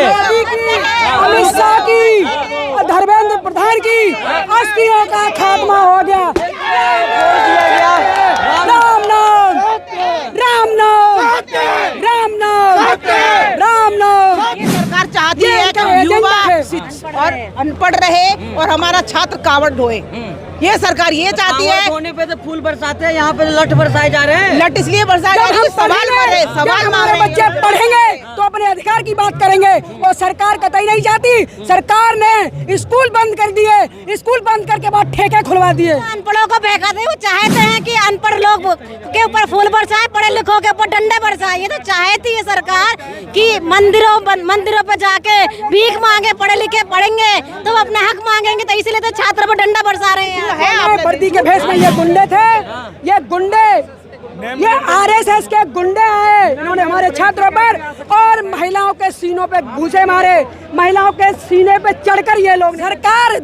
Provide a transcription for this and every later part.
अमित शाह की, धर्मेंद्र प्रधान की अस्थियों का खात्मा हो गया। राम नाम, राम नाम, राम नाम, राम नाम। ये सरकार चाहती है कि युवा और अनपढ़ रहे और हमारा छात्र कावड़ ढोए। ये सरकार ये चाहती है। होने पे तो फूल बरसाते हैं, यहाँ पे लठ बरसाए जा रहे हैं। लठ इसलिए बरसाए जा रहे हैं, सवाल हमारे बच्चे पढ़ेंगे तो अपने अधिकार की बात करेंगे। और सरकार कतई नहीं चाहती। सरकार ने स्कूल बंद कर दिए, स्कूल बंद करके बाद ठेके खुलवा दिए। अनपढ़ों को बहका दे। वो चाहते हैं कि अनपढ़ लोग के ऊपर फूल बरसाए, पढ़े लिखों के ऊपर डंडे बरसाए। ये तो चाहती है सरकार कि मंदिरों पे जाके भीख मांगे, पढ़े लिखे पढ़ेंगे तो वो अपना हक मांगेंगे। तो इसीलिए तो छात्र पर डंडा बरसा रहे हैं। वर्दी के भेष में ये गुंडे थे, ये गुंडे, ये आरएसएस के गुंडे आए। इन्होंने हमारे छात्रों पर और महिलाओं के सीनों पे घूंसे मारे, महिलाओं के सीने पे चढ़कर ये लोग। सरकार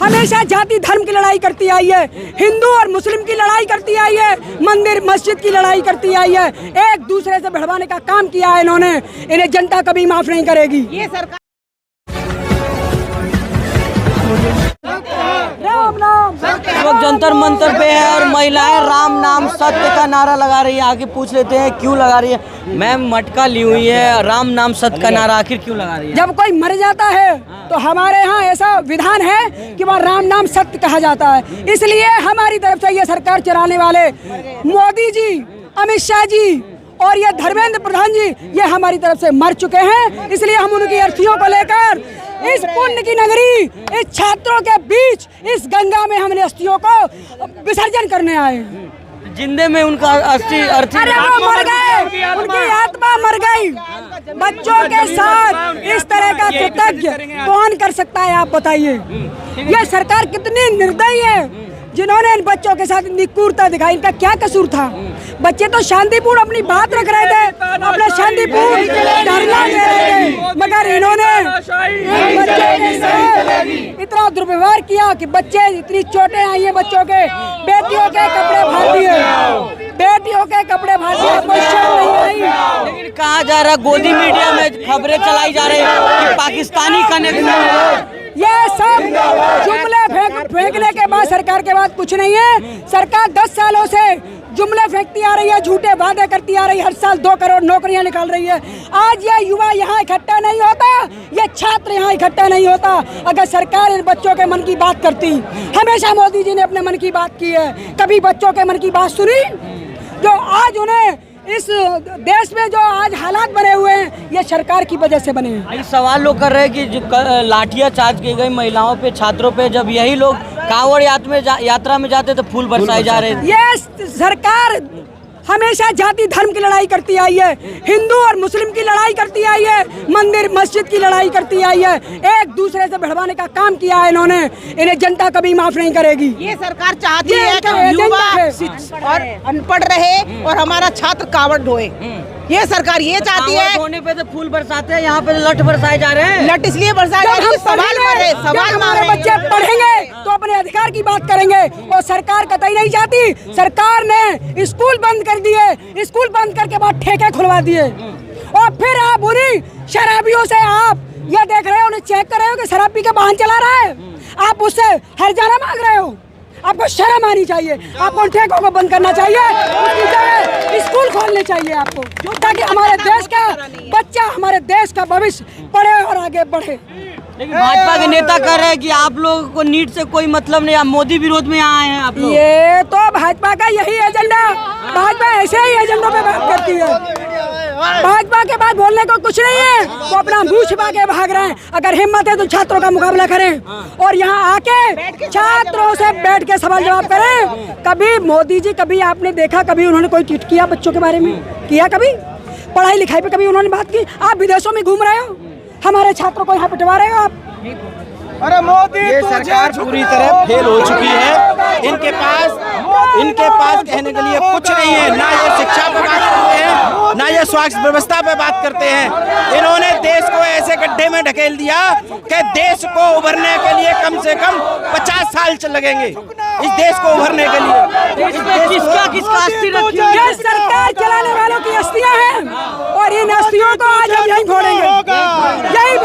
हमेशा जाति धर्म की लड़ाई करती आई है, हिंदू और मुस्लिम की लड़ाई करती आई है, मंदिर मस्जिद की लड़ाई करती आई है, एक दूसरे से भिड़वाने का काम किया है इन्होंने। इन्हें जनता कभी माफ नहीं करेगी। ये सरकार राम नाम लोग जंतर मंतर पे है और महिलाएं राम नाम सत्य का नारा लगा रही है। आगे पूछ लेते हैं क्यों लगा रही है। मैम मटका ली हुई है, राम नाम सत्य का नारा आखिर क्यों लगा रही है? जब कोई मर जाता है तो हमारे यहाँ ऐसा विधान है कि वह राम नाम सत्य कहा जाता है। इसलिए हमारी तरफ से ये सरकार चलाने वाले मोदी जी, अमित शाह जी और ये धर्मेंद्र प्रधान जी, ये हमारी तरफ से मर चुके हैं। इसलिए हम उनकी अर्थियों को लेकर इस पुण्य की नगरी, इस छात्रों के बीच, इस गंगा में हमने अस्थियों को विसर्जन करने आए। जिंदे में उनका अर्थी अरे वो मर गए, उनकी आत्मा मर गई। बच्चों के साथ इस तरह का कृतज्ञ कौन कर सकता है, आप बताइए। ये सरकार कितनी निर्दयी है जिन्होंने इन बच्चों के साथ इतनी क्रूरता दिखाई। इनका क्या कसूर था? बच्चे तो शांतिपूर्ण अपनी बात रख रहे थे, अपना शांतिपूर्ण धरना दे रहे थे, मगर इन्होंने बच्चे के साथ इतना दुर्व्यवहार किया कि बच्चे, इतनी चोटें आई हैं बच्चों के, बेटियों के कपड़े फाड़ दिए, बेटियों के कपड़े फाड़ दिए, कोई शर्म नहीं आई। लेकिन कहा जा रहा, गोदी मीडिया में खबरें चलाई जा रही है कि पाकिस्तानी कनेक्शन। ये सब जुमले फेंकने के बाद सरकार के बाद कुछ नहीं है। सरकार 10 सालों से जुमले फेंकती आ रही है, झूठे वादे करती आ रही है, हर साल 2 करोड़ नौकरियां निकाल रही है। आज ये युवा यहाँ इकट्ठा नहीं होता, ये छात्र यहाँ इकट्ठा नहीं होता अगर सरकार इन बच्चों के मन की बात करती। हमेशा मोदी जी ने अपने मन की बात की है, कभी बच्चों के मन की बात सुनी? जो आज उन्हें इस देश में जो आज हालात बने हुए हैं, ये सरकार की वजह से बने हैं। सवाल लोग कर रहे हैं कि जो लाठियां चार्ज की गई महिलाओं पे, छात्रों पे, जब यही लोग कांवड़ यात्रा में जाते तो फूल बरसाए जा रहे थे। ये सरकार हमेशा जाति धर्म की लड़ाई करती आई है, हिंदू और मुस्लिम की लड़ाई करती आई है, मंदिर मस्जिद की लड़ाई करती आई है, एक दूसरे से भिड़वाने का काम किया है इन्होंने। इन्हें जनता कभी माफ नहीं करेगी। ये सरकार चाहती है कि युवा और अनपढ़ रहे और हमारा छात्र कावड़ ढोए। ये सरकार ये चाहती है। होने पे तो फूल बरसाते हैं, यहाँ पे लठ बरसाए जा रहे हैं। लठ इसलिए बरसाए जा रहे हैं, सवाल हमारे बच्चे पढ़ेंगे तो अपने अधिकार की बात करेंगे। और सरकार कतई नहीं चाहती। सरकार ने स्कूल बंद कर दिए, स्कूल बंद करके बाद ठेके खुलवा दिए। और फिर आप उन्हीं शराबियों से आप ये देख रहे हो, उन्हें चेक कर रहे हो कि शराब पी के वाहन चला रहा है, आप उससे हर्जाना मांग रहे हो। आपको शर्म आनी चाहिए, आपको उन ठेकों को बंद करना चाहिए, उसकी जगह स्कूल खोलने चाहिए आपको, ताकि हमारे देश का बच्चा, हमारे देश का भविष्य पढ़े और आगे बढ़े। लेकिन भाजपा के नेता कह रहे हैं कि आप लोगों को नीट से कोई मतलब नहीं, आप मोदी विरोध में आए हैं आप लोग। ये तो भाजपा का यही एजेंडा, भाजपा ऐसे ही एजेंडों पे बात करती है। भाजपा के बाद बोलने को कुछ नहीं है, वो अपना मुंह छिपा के भाग रहे हैं। अगर हिम्मत है तो छात्रों का मुकाबला करें और यहाँ आके छात्रों से बैठ के सवाल जवाब करें। कभी मोदी जी, कभी आपने देखा कभी उन्होंने कोई ट्वीट किया बच्चों के बारे में? किया कभी? पढ़ाई लिखाई पे कभी उन्होंने बात की? आप विदेशों में घूम रहे हो, हमारे छात्रों को यहाँ पिटवा रहे हो आप। अरे मोदी, ये सरकार पूरी तरह फेल हो चुकी है। इनके पास कहने के लिए कुछ नहीं है। ना ये शिक्षा पे बात करते हैं, ना ये स्वास्थ्य व्यवस्था पे बात करते हैं। इन्होंने देश को ऐसे गड्ढे में ढकेल दिया कि देश को उभरने के लिए कम से कम 50 साल लगेंगे। इस देश को उभरने के लिए किसका अस्थि रखी है? ये सरकार चलाने वालों की अस्थियां हैं और इन अस्थियों को आज हम यहीं फोड़ेंगे, यहीं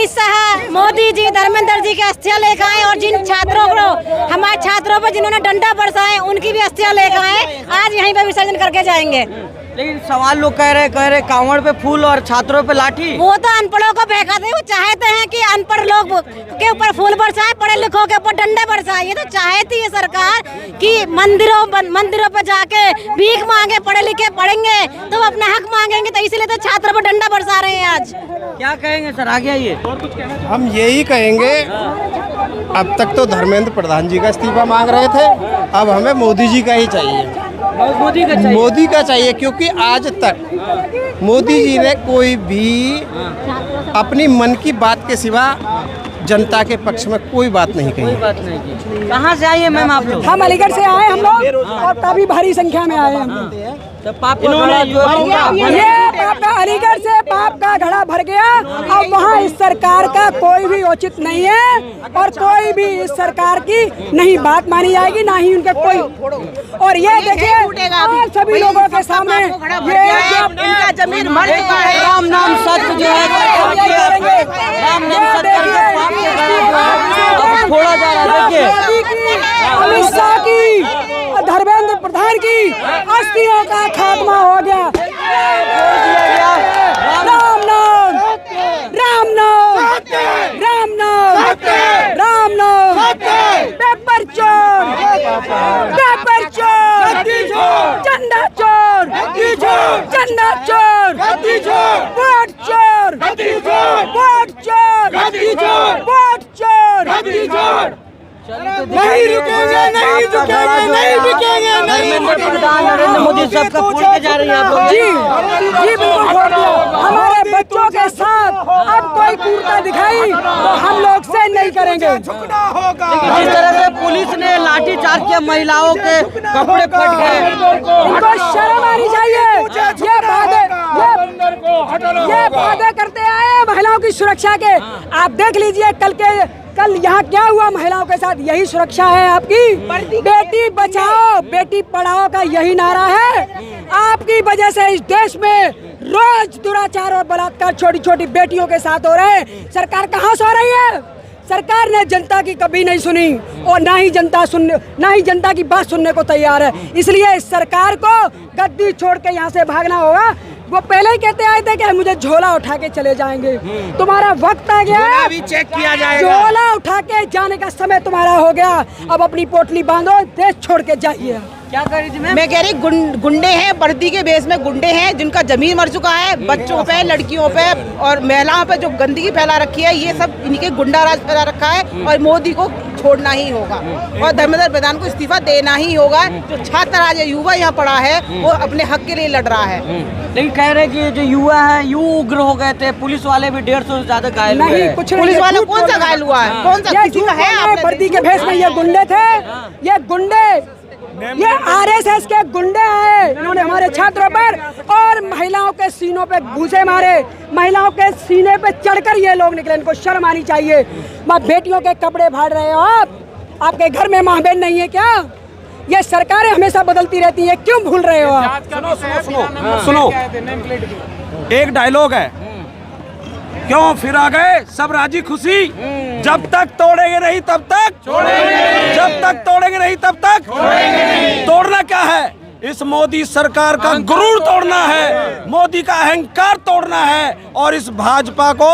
अमित शाह, मोदी जी, धर्मेंद्र जी की अस्थियां लेकर आए और जिन छात्रों को, हमारे छात्रों पर जिन्होंने डंडा बरसाए, उनकी भी अस्थियां लेकर आए, आज यहीं पर विसर्जन करके जाएंगे। लेकिन सवाल लोग कह रहे कांवड़ पे फूल और छात्रों पे लाठी। वो तो अनपढ़ों को बहकाते हैं, वो चाहते हैं कि अनपढ़ लोग के ऊपर फूल बरसाए, पढ़े लिखों के ऊपर डंडे बरसाए। ये तो चाहती है सरकार कि मंदिरों पे जाके भीख मांगे, पढ़े लिखे पढ़ेंगे तो अपना हक मांगेंगे, तो इसीलिए तो छात्रों पर डंडा बरसा रहे हैं आज। क्या कहेंगे सर, आगे आइए। हम यही कहेंगे, अब तक तो धर्मेंद्र प्रधान जी का इस्तीफा मांग रहे थे, अब हमें मोदी जी का ही चाहिए। मोदी का चाहिए क्योंकि आज तक मोदी जी ने कोई भी अपनी मन की बात के सिवा जनता के पक्ष में कोई बात नहीं कही। कहाँ से आइए मैम आप लोग? हम अलीगढ़ से आए हम लोग और काफी भारी संख्या में आए हम। तो पाप का घड़ा जो ये पाप का अलीगढ़ से पाप का घड़ा भर गया। अब वहाँ इस सरकार का कोई भी उचित नहीं है और कोई भी इस सरकार की नहीं बात मानी जाएगी, ना ही उनके कोई। और ये देखिए सभी लोगों के सामने इनका जमीन मर चुका है। राम नाम सत्य जो है, राम नाम सत्य छोड़ा जा रहा है। देखिए अमित शाह की, धर्मेंद्र प्रधान की अस्थियों का खात्मा हो गया। राम नाम, राम नाम, राम नाम, राम नाम, पेपर चोर, पेपर चोर, चंदा चोर, चंदा चोर, वोट चोर, वोट चोर, वोट चोर। नहीं रुकेंगे, नहीं रुकेंगे, नहीं रुकेंगे, नहीं प्रधान नरेंद्र मोदी सबका फोड़ के जा रही है आप लोग। जी बिल्कुल फोड़ दिया। हमारे बच्चों के साथ अब कोई क्रूरता दिखाई तो हम लोग से नहीं करेंगे। जिस तरह से पुलिस ने लाठी चार्ज किया, महिलाओं के कपड़े फट गए, इनको शर्म आनी चाहिए। ये वादे करते आए महिलाओं की सुरक्षा के। आप देख लीजिए कल यहाँ क्या हुआ महिलाओं के साथ। यही सुरक्षा है आपकी? बेटी बचाओ बेटी पढ़ाओ का यही नारा है। आपकी वजह से इस देश में रोज दुराचार और बलात्कार छोटी छोटी बेटियों के साथ हो रहे हैं। सरकार कहाँ सो रही है? सरकार ने जनता की कभी नहीं सुनी और ना ही जनता की बात सुनने को तैयार है। इसलिए इस सरकार को गद्दी छोड़ के यहाँ से भागना होगा। वो पहले ही कहते आए थे कि मुझे झोला उठा के चले जाएंगे। तुम्हारा वक्त आ गया, झोला भी चेक किया जाएगा। झोला उठा के जाने का समय तुम्हारा हो गया। अब अपनी पोटली बांधो, देश छोड़ के जाइए। क्या कर रही थी मैम? मैं कह रही गुंडे हैं, वर्दी के बेस में गुंडे हैं जिनका जमीन मर चुका है। बच्चों पे, लड़कियों पे और महिलाओं पे जो गंदगी फैला रखी है, ये सब इनके गुंडा राज फैला रखा है और मोदी को छोड़ना ही होगा और धर्मेंद्र प्रधान को इस्तीफा देना ही होगा। जो छात्र आज युवा यहाँ पड़ा है वो अपने हक के लिए लड़ रहा है। लेकिन कह रहे कि जो युवा है यूं उग्र हो गए थे, पुलिस वाले भी 150 से ज्यादा घायल हुए। नहीं, कुछ पुलिस वाला कौन सा घायल हुआ है? कौन सा किसी का है? वर्दी के भेष में ये गुंडे थे। ये गुंडे, ये आरएसएस के गुंडे हैं। इन्होंने हमारे छात्रों पर और महिलाओं के सीनों पे घूंसे मारे। महिलाओं के सीने पे चढ़कर ये लोग निकले। इनको शर्म आनी चाहिए। बेटियों के कपड़े फाड़ रहे हो आप। आपके घर में माँ बहन नहीं है क्या? ये सरकारें हमेशा बदलती रहती है, क्यों भूल रहे हो आप? सुनो, एक डायलॉग है, क्यों फिर आ गए सब राजी खुशी, जब तक तोड़ेंगे नहीं तब तक छोड़ेंगे, जब तक तोड़ेंगे नहीं तब तक छोड़ेंगे। तोड़ना क्या है? इस मोदी सरकार का गुरूर तोड़ना है, मोदी का अहंकार तोड़ना है और इस भाजपा को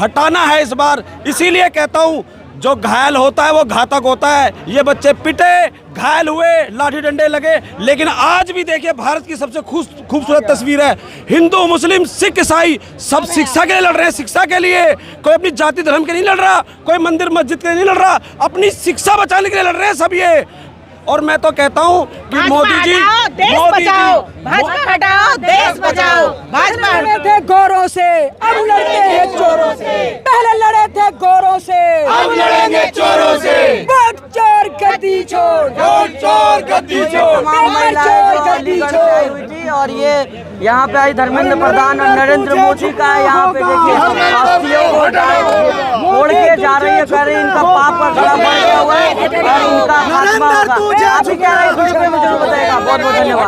हटाना है इस बार। इसीलिए कहता हूँ जो घायल होता है वो घातक होता है। ये बच्चे पिटे, घायल हुए, लाठी डंडे लगे, लेकिन आज भी देखिए भारत की सबसे खूबसूरत तस्वीर है। हिंदू, मुस्लिम, सिख, ईसाई सब शिक्षा के लिए लड़ रहे हैं। शिक्षा के लिए, कोई अपनी जाति धर्म के नहीं लड़ रहा, कोई मंदिर मस्जिद के लिए नहीं लड़ रहा, अपनी शिक्षा बचाने के लिए लड़ रहे हैं सब ये। और मैं तो कहता हूँ कि मोदी जी, देश बचाओ, भाजपा हटाओ, देश बचाओ। भाजपा लड़े थे गोरों से, अब लड़ते हैं चोरों से। पहले लड़े थे गोरों से, अब लड़ेंगे चोरों से। वोट चोर गद्दी छोड़, वोट चोर गद्दी छोड़। और ये यहाँ पे आई धर्मेंद्र प्रधान और नरेंद्र मोदी का यहाँ पे देखिए अस्थियों को छोड़ के जा रही है। कह रही इनका पाप का घड़ा बढ़ गया हुआ है और इनका खात्मा होगा। आप क्या राय मुझे जरूर बताएगा। बहुत बहुत धन्यवाद।